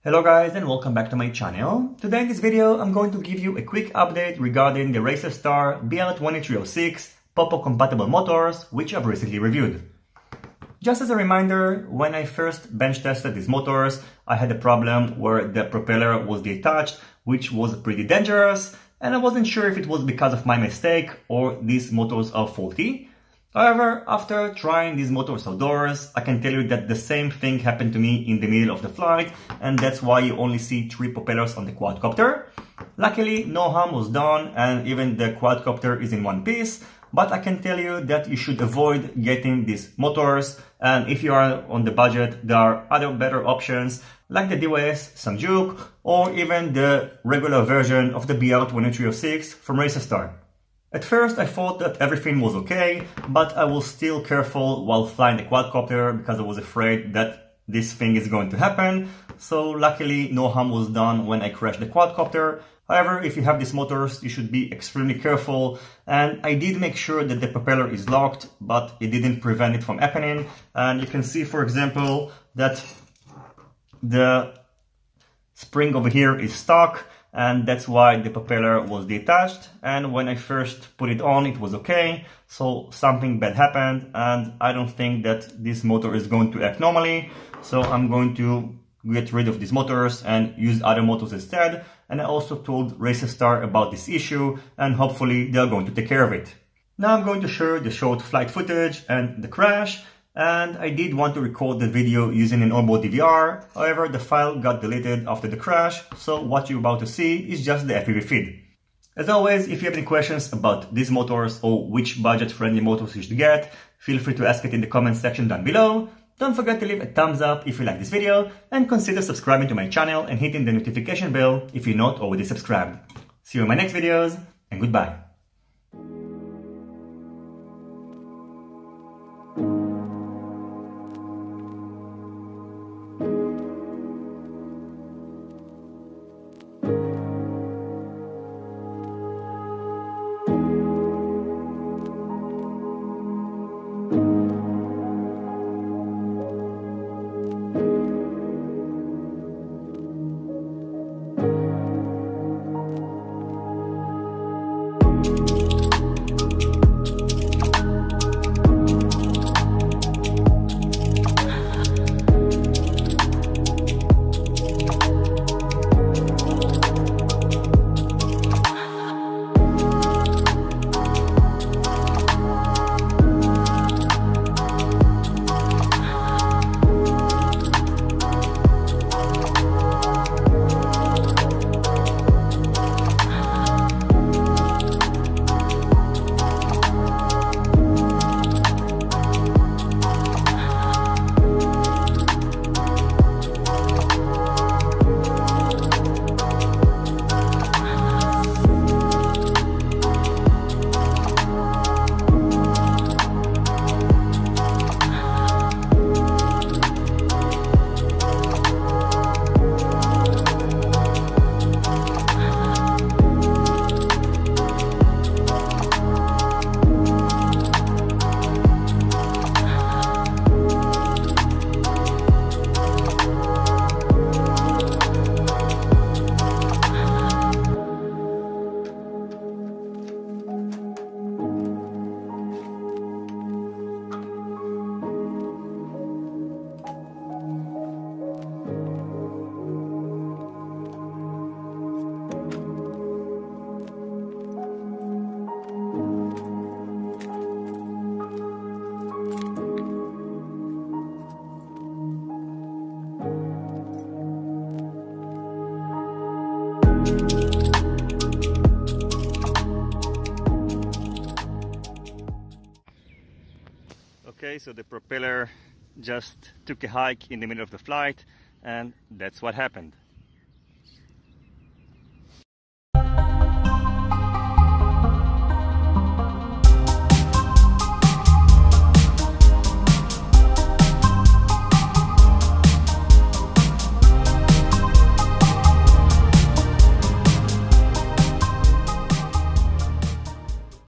Hello guys and welcome back to my channel. Today in this video I'm going to give you a quick update regarding the Racerstar BR2306 POPO compatible motors which I've recently reviewed. Just as a reminder, when I first bench tested these motors I had a problem where the propeller was detached, which was pretty dangerous, and I wasn't sure if it was because of my mistake or these motors are faulty. However, after trying these motors outdoors, I can tell you that the same thing happened to me in the middle of the flight, and that's why you only see 3 propellers on the quadcopter. Luckily, no harm was done, and even the quadcopter is in one piece, but I can tell you that you should avoid getting these motors, and if you are on the budget, there are other better options like the DYS Sangjuk or even the regular version of the BR2306 from Racerstar. At first I thought that everything was okay, but I was still careful while flying the quadcopter because I was afraid that this thing is going to happen. So luckily no harm was done when I crashed the quadcopter. However, if you have these motors, you should be extremely careful, and I did make sure that the propeller is locked, but it didn't prevent it from happening. And you can see, for example, that the spring over here is stuck, and that's why the propeller was detached. And when I first put it on, it was okay. So something bad happened, and I don't think that this motor is going to act normally. So I'm going to get rid of these motors and use other motors instead. And I also told Racerstar about this issue, and hopefully they're going to take care of it. Now I'm going to share the short flight footage and the crash. And I did want to record the video using an onboard DVR, however the file got deleted after the crash, so what you're about to see is just the FPV feed. As always, if you have any questions about these motors or which budget-friendly motors you should get, feel free to ask it in the comment section down below. Don't forget to leave a thumbs up if you like this video, and consider subscribing to my channel and hitting the notification bell if you're not already subscribed. See you in my next videos, and goodbye. Okay, so the propeller just took a hike in the middle of the flight, and that's what happened.